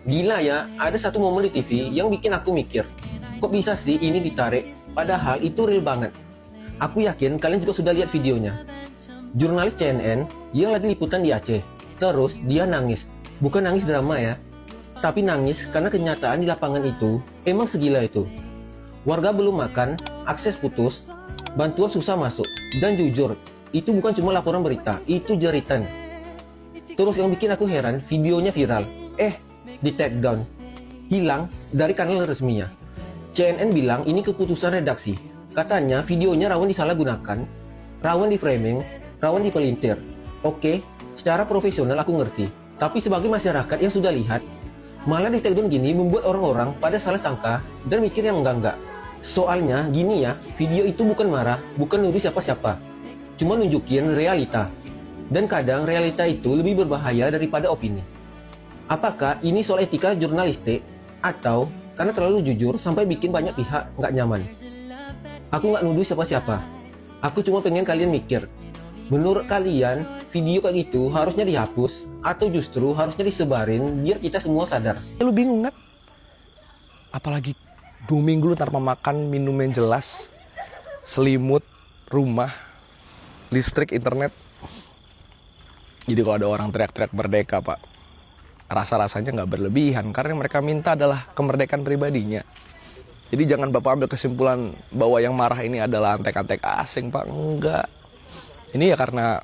Gila ya, ada satu momen di TV yang bikin aku mikir, kok bisa sih ini ditarik? Padahal itu real banget. Aku yakin kalian juga sudah lihat videonya. Jurnalis CNN yang lagi liputan di Aceh. Terus dia nangis. Bukan nangis drama ya, tapi nangis karena kenyataan di lapangan itu emang segila itu. Warga belum makan, akses putus, bantuan susah masuk. Dan jujur, itu bukan cuma laporan berita, itu jeritan. Terus yang bikin aku heran, videonya viral. Di take down, hilang dari kanal resminya. CNN bilang ini keputusan redaksi. Katanya videonya rawan disalahgunakan, rawan di framing, rawan dipelintir. Oke, secara profesional aku ngerti. Tapi sebagai masyarakat yang sudah lihat, malah di take down gini membuat orang-orang pada salah sangka dan mikir yang enggak-enggak. Soalnya gini ya, video itu bukan marah, bukan nuduh siapa-siapa. Cuma nunjukin realita. Dan kadang realita itu lebih berbahaya daripada opini. Apakah ini soal etika jurnalistik atau karena terlalu jujur sampai bikin banyak pihak nggak nyaman? Aku nggak nuduh siapa-siapa. Aku cuma pengen kalian mikir. Menurut kalian, video kayak gitu harusnya dihapus atau justru harusnya disebarin biar kita semua sadar? Lu bingung kan? Apalagi 2 minggu lu tanpa makan, minum yang jelas, selimut, rumah, listrik, internet. Jadi kalau ada orang teriak-teriak merdeka, Pak, rasa-rasanya nggak berlebihan karena yang mereka minta adalah kemerdekaan pribadinya. Jadi jangan Bapak ambil kesimpulan bahwa yang marah ini adalah antek-antek asing, Pak. Enggak. Ini ya karena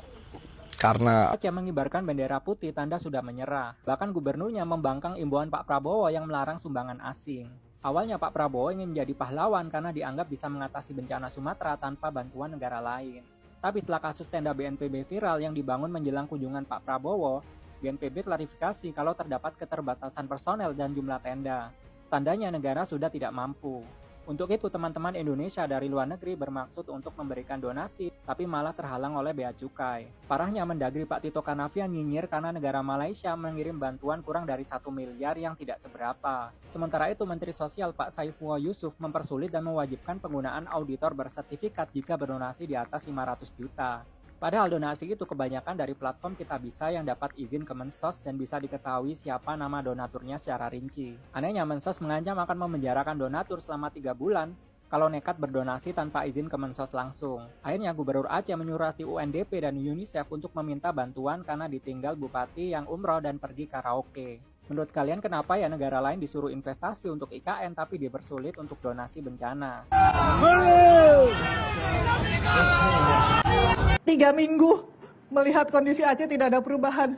Aceh mengibarkan bendera putih tanda sudah menyerah. Bahkan gubernurnya membangkang imbauan Pak Prabowo yang melarang sumbangan asing. Awalnya Pak Prabowo ingin menjadi pahlawan karena dianggap bisa mengatasi bencana Sumatera tanpa bantuan negara lain. Tapi setelah kasus tenda BNPB viral yang dibangun menjelang kunjungan Pak Prabowo, BNPB klarifikasi kalau terdapat keterbatasan personel dan jumlah tenda. Tandanya negara sudah tidak mampu. Untuk itu teman-teman Indonesia dari luar negeri bermaksud untuk memberikan donasi, tapi malah terhalang oleh bea cukai. Parahnya Mendagri Pak Tito Karnavian nyinyir karena negara Malaysia mengirim bantuan kurang dari 1 miliar yang tidak seberapa. Sementara itu Menteri Sosial Pak Saifullah Yusuf mempersulit dan mewajibkan penggunaan auditor bersertifikat jika berdonasi di atas 500 juta. Padahal donasi itu kebanyakan dari platform Kitabisa yang dapat izin Kemensos dan bisa diketahui siapa nama donaturnya secara rinci. Anehnya Mensos mengancam akan memenjarakan donatur selama 3 bulan kalau nekat berdonasi tanpa izin Kemensos langsung. Akhirnya Gubernur Aceh menyurati UNDP dan UNICEF untuk meminta bantuan karena ditinggal bupati yang umroh dan pergi karaoke. Menurut kalian kenapa ya negara lain disuruh investasi untuk IKN tapi dipersulit untuk donasi bencana? 3 minggu melihat kondisi Aceh tidak ada perubahan.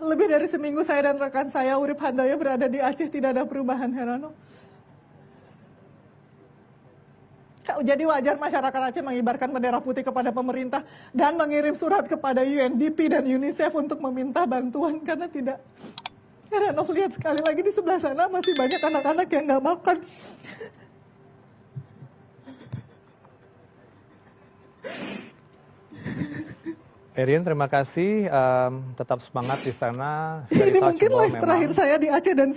Lebih dari seminggu saya dan rekan saya Urip Handoyo berada di Aceh, tidak ada perubahan, Herano. Jadi wajar masyarakat Aceh mengibarkan bendera putih kepada pemerintah dan mengirim surat kepada UNDP dan UNICEF untuk meminta bantuan karena tidak. Herano, lihat sekali lagi di sebelah sana masih banyak anak-anak yang nggak makan. Erin, terima kasih. Tetap semangat di sana. Ini mungkin live terakhir saya di Aceh dan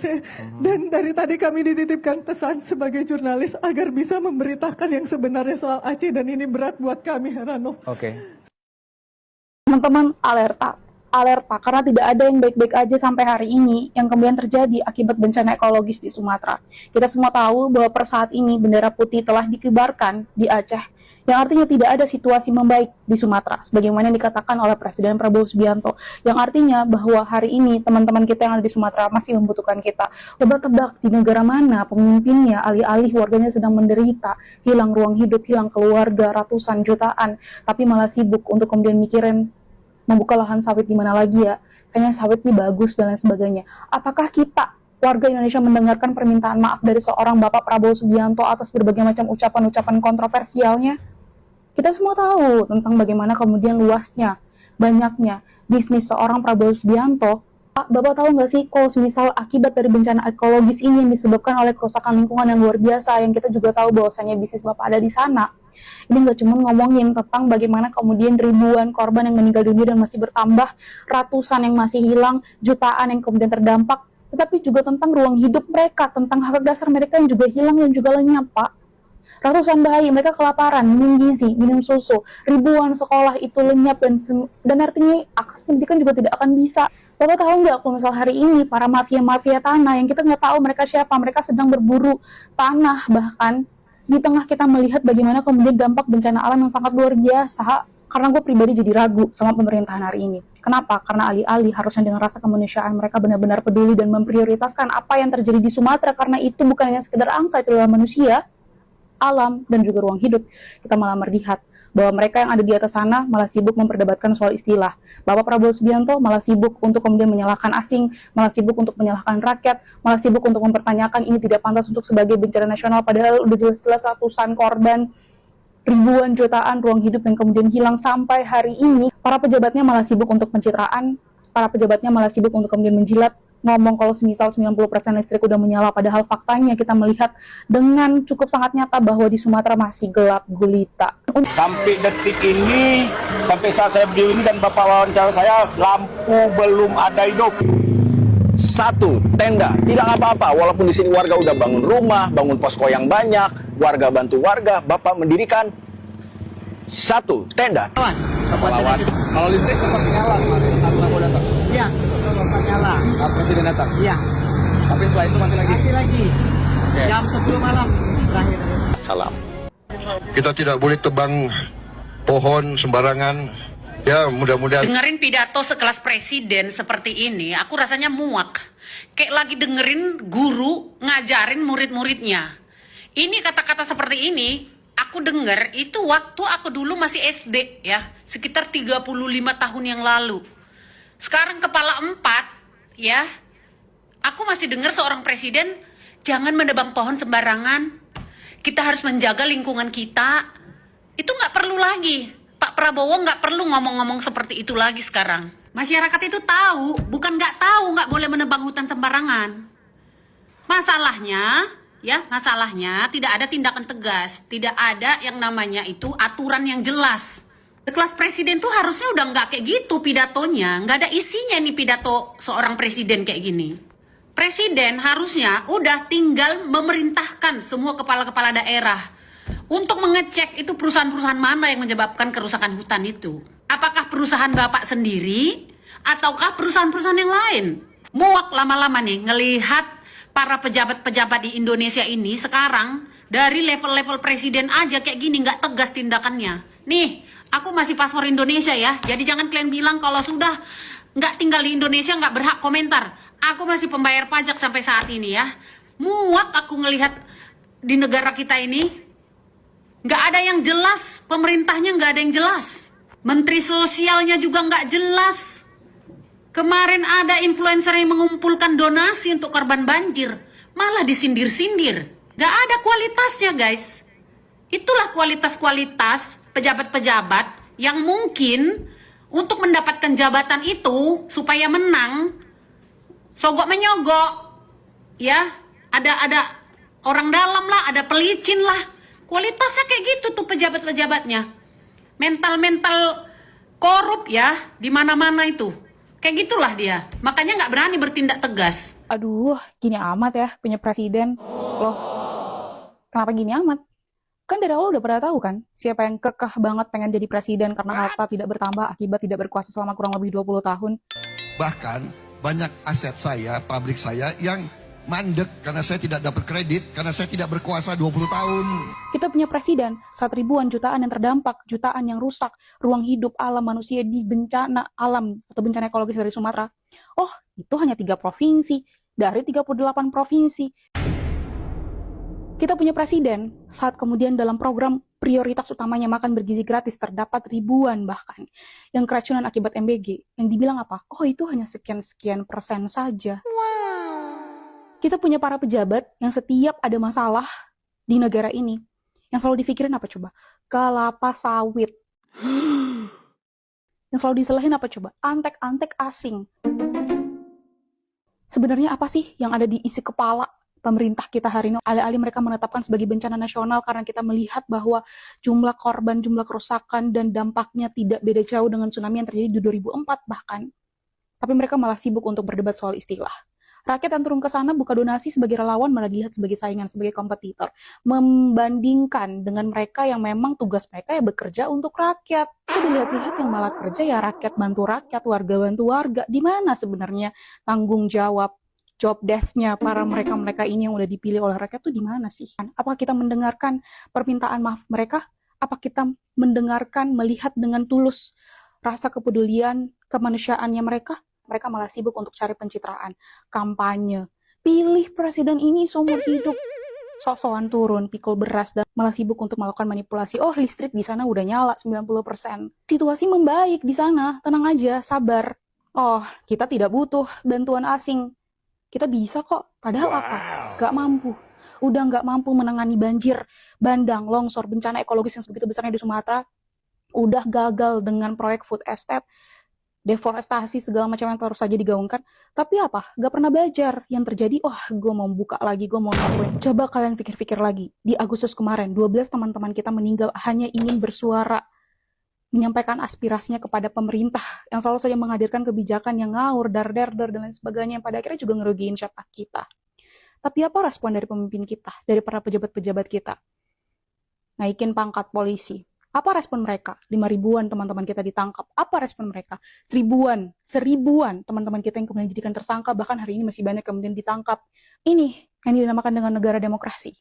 dari tadi kami dititipkan pesan sebagai jurnalis agar bisa memberitakan yang sebenarnya soal Aceh dan ini berat buat kami, Heranov. Oke. Teman-teman alerta karena tidak ada yang baik-baik aja sampai hari ini yang kemudian terjadi akibat bencana ekologis di Sumatera. Kita semua tahu bahwa per saat ini bendera putih telah dikibarkan di Aceh, yang artinya tidak ada situasi membaik di Sumatera, sebagaimana yang dikatakan oleh Presiden Prabowo Subianto, yang artinya bahwa hari ini teman-teman kita yang ada di Sumatera masih membutuhkan kita. Tebak-tebak di negara mana pemimpinnya alih-alih warganya sedang menderita, hilang ruang hidup, hilang keluarga, ratusan jutaan, tapi malah sibuk untuk kemudian mikirin membuka lahan sawit di mana lagi ya, kayaknya sawit ini bagus dan lain sebagainya. Apakah kita warga Indonesia mendengarkan permintaan maaf dari seorang Bapak Prabowo Subianto atas berbagai macam ucapan-ucapan kontroversialnya? Kita semua tahu tentang bagaimana kemudian luasnya, banyaknya bisnis seorang Prabowo Subianto. Pak, Bapak tahu nggak sih kalau misal akibat dari bencana ekologis ini yang disebabkan oleh kerusakan lingkungan yang luar biasa, yang kita juga tahu bahwasanya bisnis Bapak ada di sana. Ini nggak cuma ngomongin tentang bagaimana kemudian ribuan korban yang meninggal dunia dan masih bertambah, ratusan yang masih hilang, jutaan yang kemudian terdampak, tetapi juga tentang ruang hidup mereka, tentang hak dasar mereka yang juga hilang dan juga lenyap, Pak. Ratusan bayi mereka kelaparan, minum gizi, minum susu, ribuan sekolah itu lenyap dan artinya akses pendidikan juga tidak akan bisa. Bapak tahu nggak kalau misal hari ini para mafia-mafia tanah yang kita nggak tahu mereka siapa, mereka sedang berburu tanah, bahkan di tengah kita melihat bagaimana kemudian dampak bencana alam yang sangat luar biasa. Karena gue pribadi jadi ragu sama pemerintahan hari ini. Kenapa? Karena alih-alih harusnya dengan rasa kemanusiaan mereka benar-benar peduli dan memprioritaskan apa yang terjadi di Sumatera, karena itu bukan hanya sekedar angka, itu adalah manusia, alam, dan juga ruang hidup. Kita malah melihat bahwa mereka yang ada di atas sana malah sibuk memperdebatkan soal istilah. Bapak Prabowo Subianto malah sibuk untuk kemudian menyalahkan asing, malah sibuk untuk menyalahkan rakyat, malah sibuk untuk mempertanyakan ini tidak pantas untuk sebagai bencana nasional, padahal udah jelas-jelas ratusan korban, ribuan jutaan ruang hidup yang kemudian hilang sampai hari ini. Para pejabatnya malah sibuk untuk pencitraan, para pejabatnya malah sibuk untuk kemudian menjilat, ngomong kalau semisal 90% listrik udah menyala, padahal faktanya kita melihat dengan cukup sangat nyata bahwa di Sumatera masih gelap gulita. Sampai detik ini, sampai saat saya berdiri ini dan Bapak wawancara saya, lampu belum ada hidup. Satu, tenda. Tidak apa-apa, walaupun di sini warga udah bangun rumah, bangun posko yang banyak, warga bantu warga, Bapak mendirikan satu tenda. Pahlawan. Kalau listrik sempat nyala kemarin saat Prabowo datang. Iya, sempat nyala. Saat Presiden datang. Iya, Tapi setelah itu mati lagi. mati lagi. Oke. Jam 10 malam terakhir. Salam. Kita tidak boleh tebang pohon sembarangan. Ya, mudah-mudahan. Dengerin pidato sekelas presiden seperti ini, aku rasanya muak. Kayak lagi dengerin guru ngajarin murid-muridnya. Ini kata-kata seperti ini, aku denger itu waktu aku dulu masih SD ya, sekitar 35 tahun yang lalu. Sekarang kepala 4 ya, aku masih dengar seorang presiden, jangan menebang pohon sembarangan. Kita harus menjaga lingkungan kita. Itu nggak perlu lagi. Pak Prabowo nggak perlu ngomong-ngomong seperti itu lagi sekarang. Masyarakat itu tahu, bukan nggak tahu nggak boleh menebang hutan sembarangan. Masalahnya tidak ada tindakan tegas, tidak ada yang namanya itu aturan yang jelas. Kelas presiden tuh harusnya udah nggak kayak gitu pidatonya, nggak ada isinya nih pidato seorang presiden kayak gini. Presiden harusnya udah tinggal memerintahkan semua kepala-kepala daerah untuk mengecek itu perusahaan-perusahaan mana yang menyebabkan kerusakan hutan itu. Apakah perusahaan Bapak sendiri ataukah perusahaan-perusahaan yang lain? Muak lama-lama nih ngelihat para pejabat-pejabat di Indonesia ini sekarang dari level-level presiden aja kayak gini nggak tegas tindakannya. Nih, aku masih paspor Indonesia ya, jadi jangan kalian bilang kalau sudah nggak tinggal di Indonesia nggak berhak komentar. Aku masih pembayar pajak sampai saat ini ya. Muak aku ngelihat di negara kita ini. Nggak ada yang jelas, pemerintahnya nggak ada yang jelas. Menteri sosialnya juga nggak jelas. Kemarin ada influencer yang mengumpulkan donasi untuk korban banjir. Malah disindir-sindir. Nggak ada kualitasnya guys. Itulah kualitas-kualitas pejabat-pejabat yang mungkin untuk mendapatkan jabatan itu supaya menang, sogok menyogok. Ya, ada orang dalam lah, ada pelicin lah. Kualitasnya kayak gitu tuh pejabat-pejabatnya. Mental-mental korup ya, di mana-mana itu. Kayak gitulah dia. Makanya nggak berani bertindak tegas. Aduh, gini amat ya punya presiden. Loh, kenapa gini amat? Kan dari awal udah pernah tahu kan, siapa yang kekeh banget pengen jadi presiden karena harta tidak bertambah akibat tidak berkuasa selama kurang lebih 20 tahun. Bahkan banyak aset saya, pabrik saya yang mandek karena saya tidak dapat kredit, karena saya tidak berkuasa 20 tahun. Kita punya presiden saat ribuan jutaan yang terdampak, jutaan yang rusak, ruang hidup alam manusia di bencana alam atau bencana ekologis dari Sumatera. Oh, itu hanya 3 provinsi dari 38 provinsi. Kita punya presiden saat kemudian dalam program prioritas utamanya makan bergizi gratis terdapat ribuan bahkan yang keracunan akibat MBG. Yang dibilang apa? Oh, itu hanya sekian-sekian persen saja. Kita punya para pejabat yang setiap ada masalah di negara ini, yang selalu dipikirin apa coba? Kelapa sawit. Yang selalu disalahin apa coba? Antek-antek asing. Sebenarnya apa sih yang ada di isi kepala pemerintah kita hari ini? Alih-alih mereka menetapkan sebagai bencana nasional karena kita melihat bahwa jumlah korban, jumlah kerusakan, dan dampaknya tidak beda jauh dengan tsunami yang terjadi di 2004 bahkan. Tapi mereka malah sibuk untuk berdebat soal istilah. Rakyat yang turun ke sana buka donasi sebagai relawan malah dilihat sebagai saingan, sebagai kompetitor. Membandingkan dengan mereka yang memang tugas mereka ya bekerja untuk rakyat. Itu dilihat-lihat yang malah kerja ya rakyat bantu rakyat, warga bantu warga. Di mana sebenarnya tanggung jawab job desk-nya para mereka-mereka ini yang udah dipilih oleh rakyat tuh di mana sih? Apakah kita mendengarkan permintaan maaf mereka? Apa kita mendengarkan, melihat dengan tulus rasa kepedulian kemanusiaannya mereka? Mereka malah sibuk untuk cari pencitraan, kampanye. Pilih presiden ini seumur hidup. Sok-sokan turun, pikul beras, dan malah sibuk untuk melakukan manipulasi. Oh, listrik di sana udah nyala 90%. Situasi membaik di sana, tenang aja, sabar. Oh, kita tidak butuh bantuan asing. Kita bisa kok, padahal apa? Gak mampu. Udah gak mampu menangani banjir, bandang, longsor, bencana ekologis yang sebegitu besarnya di Sumatera. Udah gagal dengan proyek food estate, deforestasi segala macam yang terus saja digaungkan, tapi apa? Gak pernah belajar. Yang terjadi, gue mau buka lagi, gue mau ngakuin. Coba kalian pikir-pikir lagi. Di Agustus kemarin, 12 teman-teman kita meninggal hanya ingin bersuara, menyampaikan aspirasinya kepada pemerintah yang selalu saja menghadirkan kebijakan yang ngawur, dar-der-der, dan lain sebagainya, yang pada akhirnya juga ngerugiin siapa kita. Tapi apa respon dari pemimpin kita, dari para pejabat-pejabat kita? Naikin pangkat polisi. Apa respon mereka? 5.000-an teman-teman kita ditangkap. Apa respon mereka? 1.000-an teman-teman kita yang kemudian dijadikan tersangka, bahkan hari ini masih banyak kemudian ditangkap. Ini yang dinamakan dengan negara demokrasi.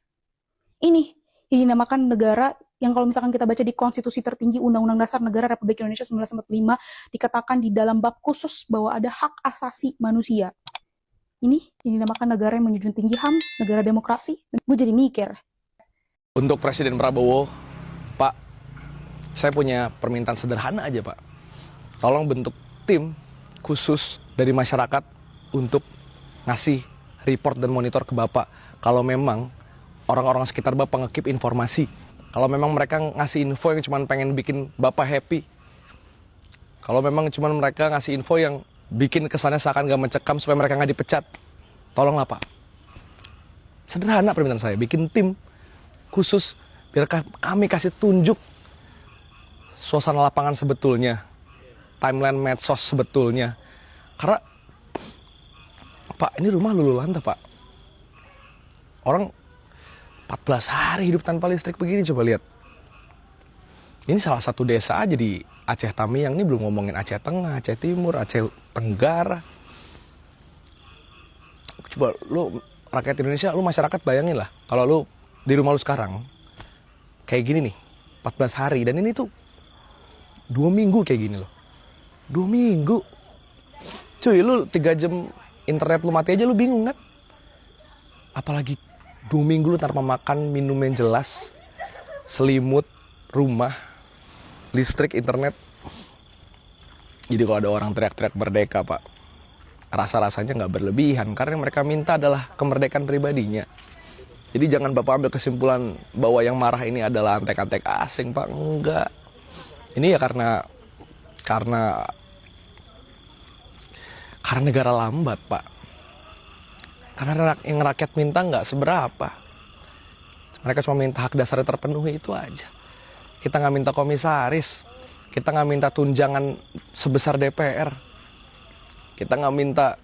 Ini yang dinamakan negara yang kalau misalkan kita baca di konstitusi tertinggi Undang-Undang Dasar Negara Republik Indonesia 1945, dikatakan di dalam bab khusus bahwa ada hak asasi manusia. Ini yang dinamakan negara yang menjunjung tinggi HAM, negara demokrasi. Dan gue jadi mikir. Untuk Presiden Prabowo, Pak, saya punya permintaan sederhana aja, Pak. Tolong bentuk tim khusus dari masyarakat untuk ngasih report dan monitor ke Bapak. Kalau memang orang-orang sekitar Bapak nge-keep informasi. Kalau memang mereka ngasih info yang cuma pengen bikin Bapak happy. Kalau memang cuma mereka ngasih info yang bikin kesannya seakan gak mencekam supaya mereka gak dipecat. Tolonglah, Pak. Sederhana permintaan saya. Bikin tim khusus biar kami kasih tunjuk suasana lapangan sebetulnya, timeline medsos sebetulnya. Karena, Pak, ini rumah luluh lantah, Pak. Orang 14 hari hidup tanpa listrik begini, coba lihat. Ini salah satu desa aja di Aceh Tamiang, ini belum ngomongin Aceh Tengah, Aceh Timur, Aceh Tenggara. Coba lu, rakyat Indonesia, lu masyarakat bayangin lah, kalau lu di rumah lu sekarang, kayak gini nih, 14 hari, dan ini tuh 2 minggu kayak gini loh. 2 minggu. Cuy, lu 3 jam internet lu mati aja lu bingung kan? Apalagi 2 minggu lu tanpa makan, minum yang jelas, selimut, rumah, listrik, internet. Jadi kalau ada orang teriak-teriak merdeka, Pak, rasa-rasanya nggak berlebihan. Karena yang mereka minta adalah kemerdekaan pribadinya. Jadi jangan Bapak ambil kesimpulan bahwa yang marah ini adalah antek-antek asing, Pak. Enggak. Ini ya karena negara lambat, Pak. Karena yang rakyat minta nggak seberapa. Mereka cuma minta hak dasarnya terpenuhi, itu aja. Kita nggak minta komisaris. Kita nggak minta tunjangan sebesar DPR. Kita nggak minta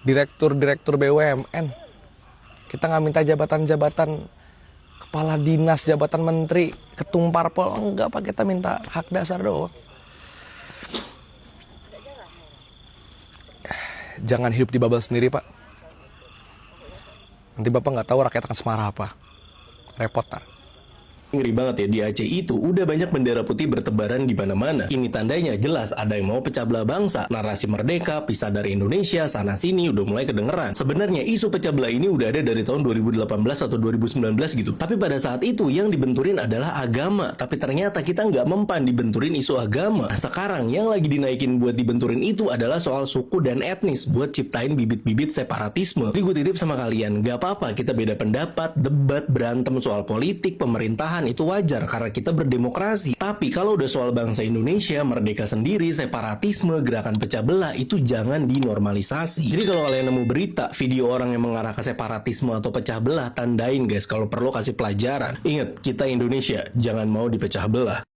direktur BUMN. Kita nggak minta jabatan-jabatan kepala dinas, jabatan menteri, ketum parpol. Enggak, Pak, kita minta hak dasar doang. Jangan hidup di bubble sendiri, Pak. Nanti Bapak nggak tahu rakyat akan semarah apa. Repot, Tar. Ngeri banget ya, di Aceh itu udah banyak bendera putih bertebaran di mana-mana. Ini tandanya jelas ada yang mau pecah belah bangsa. Narasi merdeka, pisah dari Indonesia, sana sini udah mulai kedengeran. Sebenarnya isu pecah belah ini udah ada dari tahun 2018 atau 2019 gitu. Tapi pada saat itu yang dibenturin adalah agama. Tapi ternyata kita nggak mempan dibenturin isu agama. Nah, sekarang yang lagi dinaikin buat dibenturin itu adalah soal suku dan etnis, buat ciptain bibit-bibit separatisme. Jadi gue titip sama kalian, gak apa-apa kita beda pendapat, debat, berantem soal politik, pemerintahan, itu wajar karena kita berdemokrasi. Tapi kalau udah soal bangsa Indonesia, merdeka sendiri, separatisme, gerakan pecah belah, itu jangan dinormalisasi. Jadi kalau kalian nemu berita, video orang yang mengarah ke separatisme atau pecah belah, tandain guys, kalau perlu kasih pelajaran. Ingat, kita Indonesia, jangan mau dipecah belah.